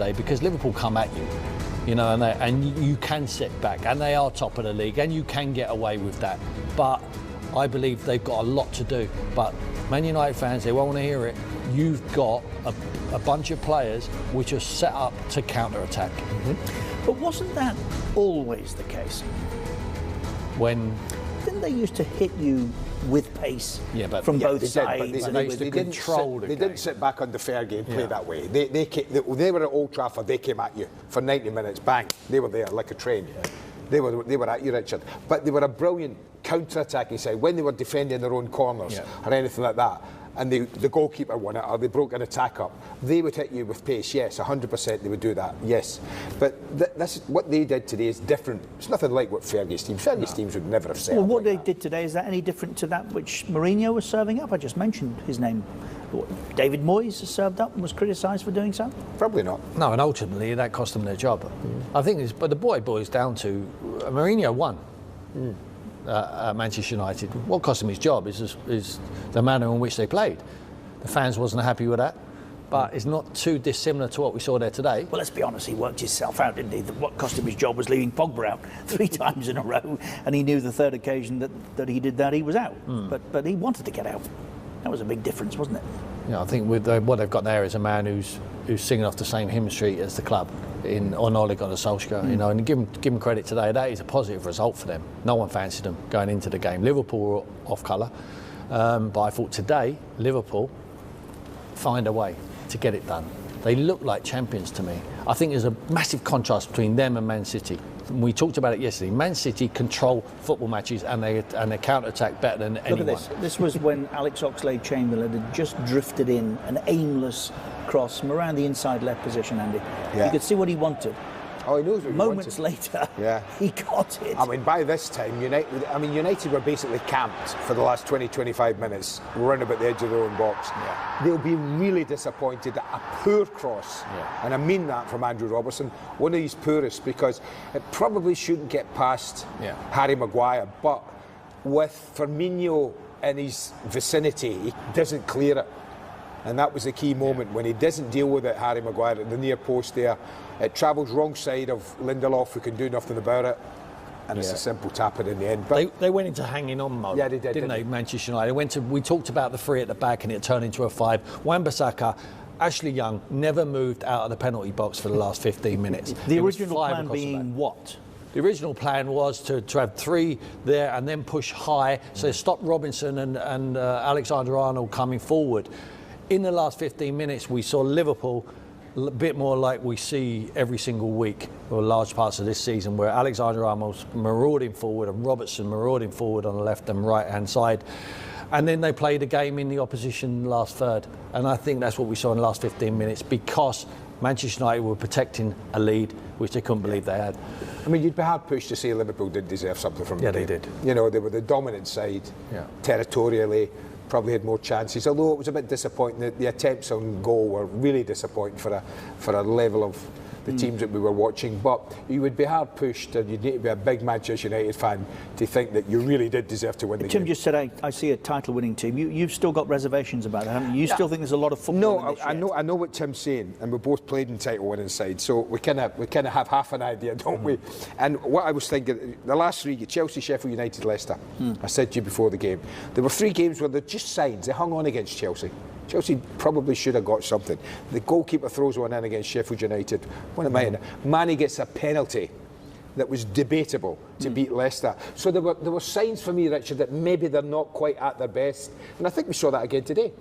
yesterday because Liverpool come at you, you know, and you can sit back, and they are top of the league, and you can get away with that. But I believe they've got a lot to do. But Man United fans, they won't want to hear it. You've got a bunch of players which are set up to counter-attack. Mm-hmm. But wasn't that always the case? Didn't they used to hit you with pace from both sides? They didn't sit back under fair game play that way. They were at Old Trafford, they came at you for 90 minutes, bang, they were there like a train. Yeah. They were at you, Richard. But they were a brilliant counter-attacking side when they were defending their own corners or anything like that. And the goalkeeper won it, or they broke an attack up. They would hit you with pace, yes, 100% they would do that, yes. But what they did today is different. It's nothing like what Fergie's teams would never have said. Well, what they did today, is that any different to that which Mourinho was serving up? I just mentioned his name. David Moyes has served up and was criticised for doing so? Probably not. No, and ultimately that cost them their job. I think but the boils down to Mourinho won. At Manchester United. What cost him his job is the manner in which they played. The fans wasn't happy with that, but it's not too dissimilar to what we saw there today. Well, let's be honest, he worked himself out, didn't he? What cost him his job was leaving Pogba out 3 times in a row, and he knew the third occasion that he did that, he was out. But he wanted to get out. That was a big difference, wasn't it? Yeah, I think with what they've got there is a man who's singing off the same hymn sheet as the club on Ole Gunnar Solskjaer, you know, and give him credit today. That is a positive result for them. No one fancied them going into the game. Liverpool were off colour, but I thought today Liverpool find a way to get it done. They look like champions to me. I think there's a massive contrast between them and Man City. We talked about it yesterday. Man City control football matches and they counter-attack better than anyone. Look at this. This was when Alex Oxlade-Chamberlain had just drifted in an aimless cross from around the inside left position, Andy. Yeah. You could see what he wanted. Oh, he knows what he Moments later, he got it. I mean, by this time, United were basically camped for the last 20-25 minutes, round about the edge of their own box. Yeah. They'll be really disappointed at a poor cross, and I mean that from Andrew Robertson, one of these poorest, because it probably shouldn't get past Harry Maguire, but with Firmino in his vicinity, he doesn't clear it. And that was the key moment when he doesn't deal with it, Harry Maguire, at the near post there. It travels wrong side of Lindelof, who can do nothing about it. And it's a simple tap in the end. But they went into hanging on mode. Yeah, they did, didn't they? Manchester United. We talked about the 3 at the back and it turned into a 5. Wan-Bissaka, Ashley Young never moved out of the penalty box for the last 15 minutes. The original plan being what? The original plan was to have 3 there and then push high, so stop Robinson and Alexander-Arnold coming forward. In the last 15 minutes, we saw Liverpool a bit more like we see every single week, or large parts of this season, where Alexander-Arnold's marauding forward and Robertson marauding forward on the left and right-hand side. And then they played a game in the opposition last third. And I think that's what we saw in the last 15 minutes, because Manchester United were protecting a lead, which they couldn't believe they had. I mean, you'd be hard pushed to say Liverpool did deserve something from the game. Yeah, they did. You know, they were the dominant side, territorially. Probably had more chances, although it was a bit disappointing. The attempts on goal were really disappointing for a level of the teams that we were watching. But you would be hard pushed, and you'd need to be a big Manchester United fan to think that you really did deserve to win the game. Tim just said, I see a title-winning team. You've still got reservations about that, haven't you? You still think there's a lot of football in this yet? I know what Tim's saying, and we both played in title-winning sides, so we kind of have half an idea, don't we? And what I was thinking, the last 3, Chelsea, Sheffield United, Leicester, I said to you before the game, there were 3 games where they're just signs. They hung on against Chelsea. Chelsea probably should have got something. The goalkeeper throws one in against Sheffield United. What am I in? Manny gets a penalty that was debatable to beat Leicester. So there were signs for me, Richard, that maybe they're not quite at their best. And I think we saw that again today.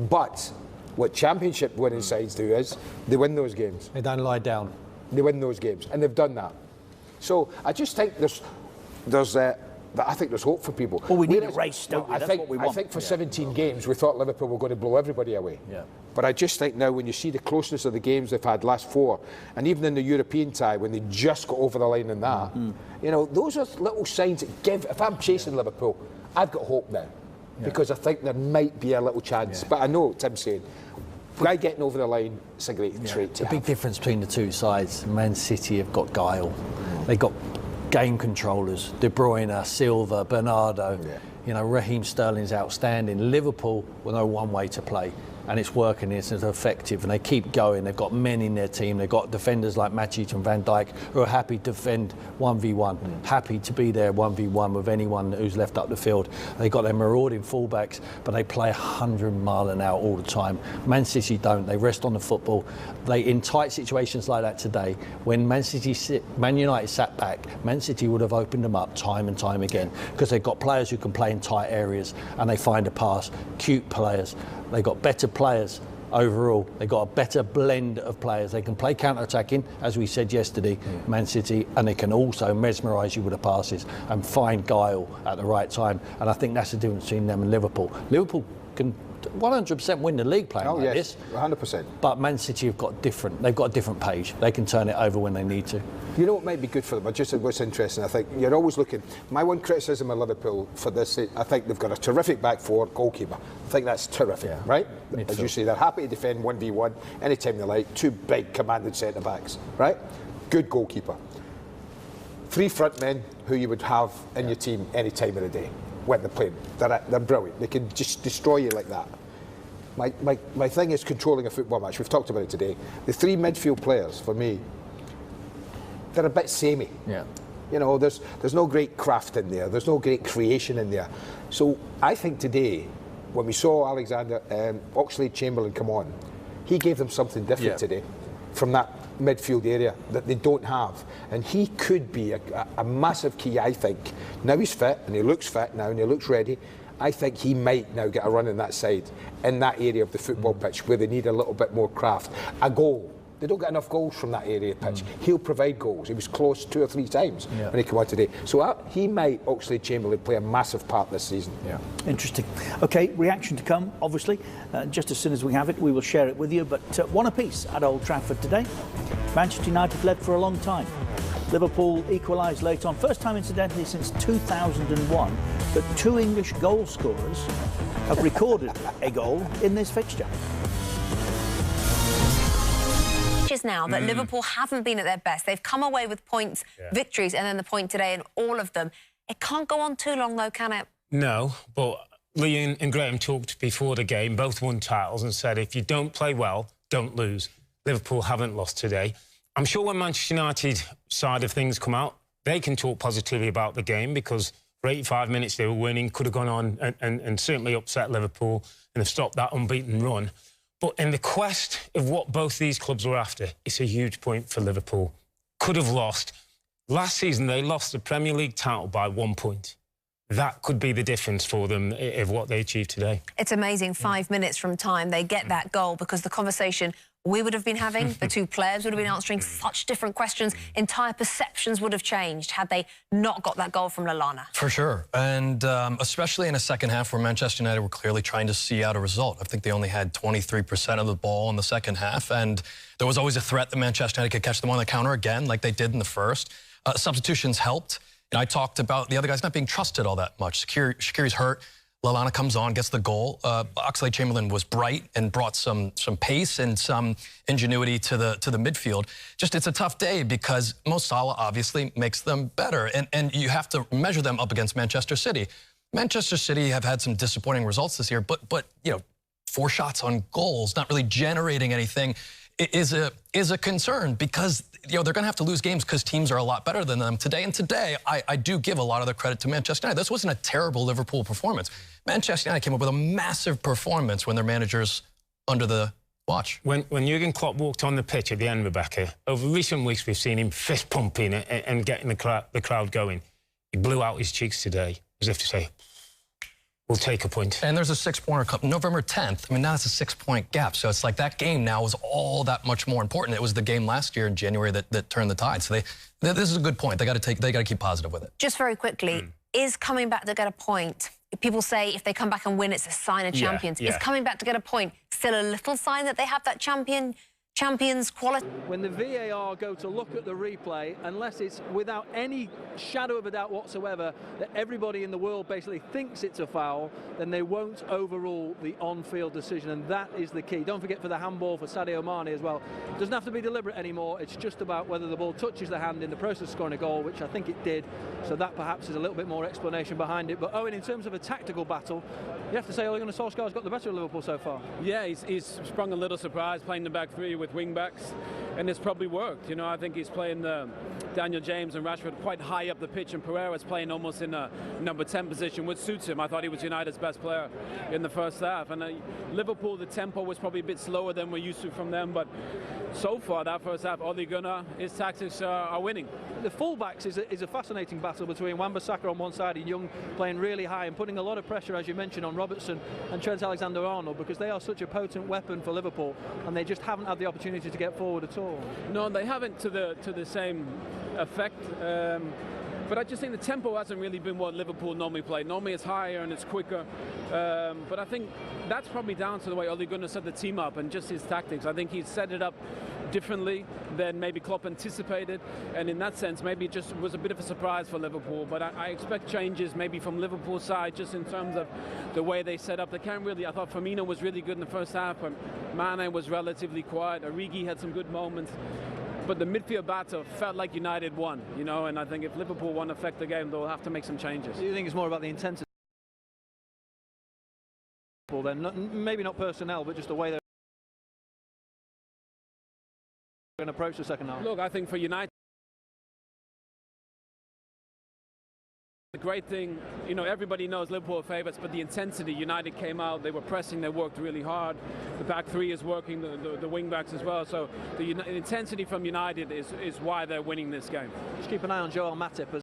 But what Championship winning sides do is they win those games. They don't lie down. They win those games, and they've done that. So I just think I think there's hope for people. Well, we need a race, don't we? That's what we want. I think for 17 games we thought Liverpool were going to blow everybody away. Yeah. But I just think now, when you see the closeness of the games they've had last 4, and even in the European tie when they just got over the line in that, you know, those are little signs that give. If I'm chasing Liverpool, I've got hope now, because I think there might be a little chance. But I know what Tim's saying. Guy getting over the line, it's a great trait to have. The big difference between the two sides: Man City have got guile. They got game controllers, De Bruyne, Silva, Bernardo, you know, Raheem Sterling's outstanding. Liverpool will know one way to play, and it's working, it's effective, and they keep going. They've got men in their team. They've got defenders like Matic and Van Dijk who are happy to defend 1v1, happy to be there 1v1 with anyone who's left up the field. They've got their marauding fullbacks, but they play 100 mile an hour all the time. Man City don't. They rest on the football. They, in tight situations like that today, when Man United sat back, Man City would have opened them up time and time again, because they've got players who can play in tight areas and they find a pass. Cute players. They've got better players overall. They've got a better blend of players. They can play counter-attacking, as we said yesterday, Man City, and they can also mesmerise you with the passes and find guile at the right time. And I think that's the difference between them and Liverpool. Liverpool can 100% win the league playing like this. 100%. But Man City have got different. They've got a different page. They can turn it over when they need to. You know what might be good for them? But just what's interesting, I think you're always looking. My one criticism of Liverpool for this, I think they've got a terrific back four, goalkeeper. I think that's terrific, right? As you say, they're happy to defend 1v1 anytime they like. Two big commanding centre backs, right? Good goalkeeper. Three front men who you would have in your team any time of the day when they're playing. They're brilliant. They can just destroy you like that. My thing is controlling a football match. We've talked about it today. The three midfield players, for me, they're a bit samey. Yeah. You know, there's no great craft in there. There's no great creation in there. So I think today, when we saw Alexander Oxlade-Chamberlain come on, he gave them something different today from that midfield area that they don't have. And he could be a massive key, I think. Now he's fit, and he looks fit now, and he looks ready. I think he might now get a run in that side, in that area of the football pitch where they need a little bit more craft. A goal. They don't get enough goals from that area of the pitch. He'll provide goals. He was close 2 or 3 times when he came on today. So he might, Oxlade-Chamberlain, play a massive part this season. Yeah. Interesting. OK, reaction to come, obviously. Just as soon as we have it, we will share it with you. But one apiece at Old Trafford today. Manchester United led for a long time. Liverpool equalised late on. First time, incidentally, since 2001 that 2 English goal scorers have recorded a goal in this fixture. Now that Liverpool haven't been at their best. They've come away with points, victories, and then the point today in all of them. It can't go on too long, though, can it? No, but Lee and Graham talked before the game, both won titles, and said if you don't play well, don't lose. Liverpool haven't lost today. I'm sure when Manchester United side of things come out, they can talk positively about the game, because for 85 minutes they were winning, could have gone on and certainly upset Liverpool and have stopped that unbeaten run. But in the quest of what both these clubs were after, it's a huge point for Liverpool. Could have lost. Last season, they lost the Premier League title by 1 point. That could be the difference for them of what they achieved today. It's amazing, 5 minutes from time, they get that goal, because the conversation we would have been having, the two players would have been answering such different questions. Entire perceptions would have changed had they not got that goal from Lallana. For sure. And especially in a second half where Manchester United were clearly trying to see out a result. I think they only had 23% of the ball in the second half, and there was always a threat that Manchester United could catch them on the counter again, like they did in the first. Substitutions helped. And I talked about the other guys not being trusted all that much. Shaqiri's hurt. Lallana comes on, gets the goal. Oxlade-Chamberlain was bright and brought some pace and some ingenuity to the midfield. Just, it's a tough day because Mo Salah obviously makes them better, and you have to measure them up against Manchester City. Manchester City have had some disappointing results this year, but you know, 4 shots on goals, not really generating anything, is a concern, because you know they're going to have to lose games because teams are a lot better than them today. And today, I do give a lot of the credit to Manchester United. This wasn't a terrible Liverpool performance. Manchester United came up with a massive performance when their manager's under the watch. When Jurgen Klopp walked on the pitch at the end, Rebecca, over recent weeks we've seen him fist pumping and getting the crowd going. He blew out his cheeks today, as if to say, we'll take a point. And there's a 6-pointer November 10th. I mean, now it's a 6-point gap. So it's like that game now is all that much more important. It was the game last year in January that turned the tide. So this is a good point. They got to keep positive with it. Just very quickly, is coming back to get a point? People say if they come back and win, it's a sign of champions. Is coming back to get a point still a little sign that they have that championship champions quality. When the VAR go to look at the replay, unless it's without any shadow of a doubt whatsoever that everybody in the world basically thinks it's a foul, then they won't overrule the on-field decision, and that is the key. Don't forget for the handball for Sadio Mane as well. It doesn't have to be deliberate anymore. It's just about whether the ball touches the hand in the process of scoring a goal, which I think it did. So that perhaps is a little bit more explanation behind it. But Owen, in terms of a tactical battle, you have to say Ole Gunnar Solskjaer's got the better of Liverpool so far. Yeah, he's sprung a little surprise playing the back three with wing backs, and it's probably worked. You know, I think he's playing Daniel James and Rashford quite high up the pitch, and Pereira's playing almost in a number 10 position, which suits him. I thought he was United's best player in the first half. And Liverpool, the tempo was probably a bit slower than we're used to from them, but so far that first half, Ole Gunnar, his tactics are winning. The fullbacks is a fascinating battle between Wan-Bissaka on one side and Young playing really high and putting a lot of pressure, as you mentioned, on Robertson and Trent Alexander-Arnold, because they are such a potent weapon for Liverpool, and they just haven't had the opportunity to get forward at all. No, they haven't to the same effect. But I just think the tempo hasn't really been what Liverpool normally play. Normally it's higher and it's quicker. But I think that's probably down to the way Ole Gunnar set the team up and just his tactics. I think he's set it up differently than maybe Klopp anticipated, and in that sense maybe it just was a bit of a surprise for Liverpool. But I expect changes maybe from Liverpool's side, just in terms of the way they set up. They can't really, I thought Firmino was really good in the first half, but Mane was relatively quiet. Origi had some good moments. But the midfield battle felt like United won, you know, and I think if Liverpool want to affect the game, they'll have to make some changes. Do you think it's more about the intensity? Then maybe not personnel, but just the way they're going to approach the second half. Look, I think for United, the great thing, you know, everybody knows Liverpool are favourites, but the intensity, United came out, they were pressing, they worked really hard. The back three is working, the wing backs as well. So the intensity from United is why they're winning this game. Just keep an eye on Joel Matip.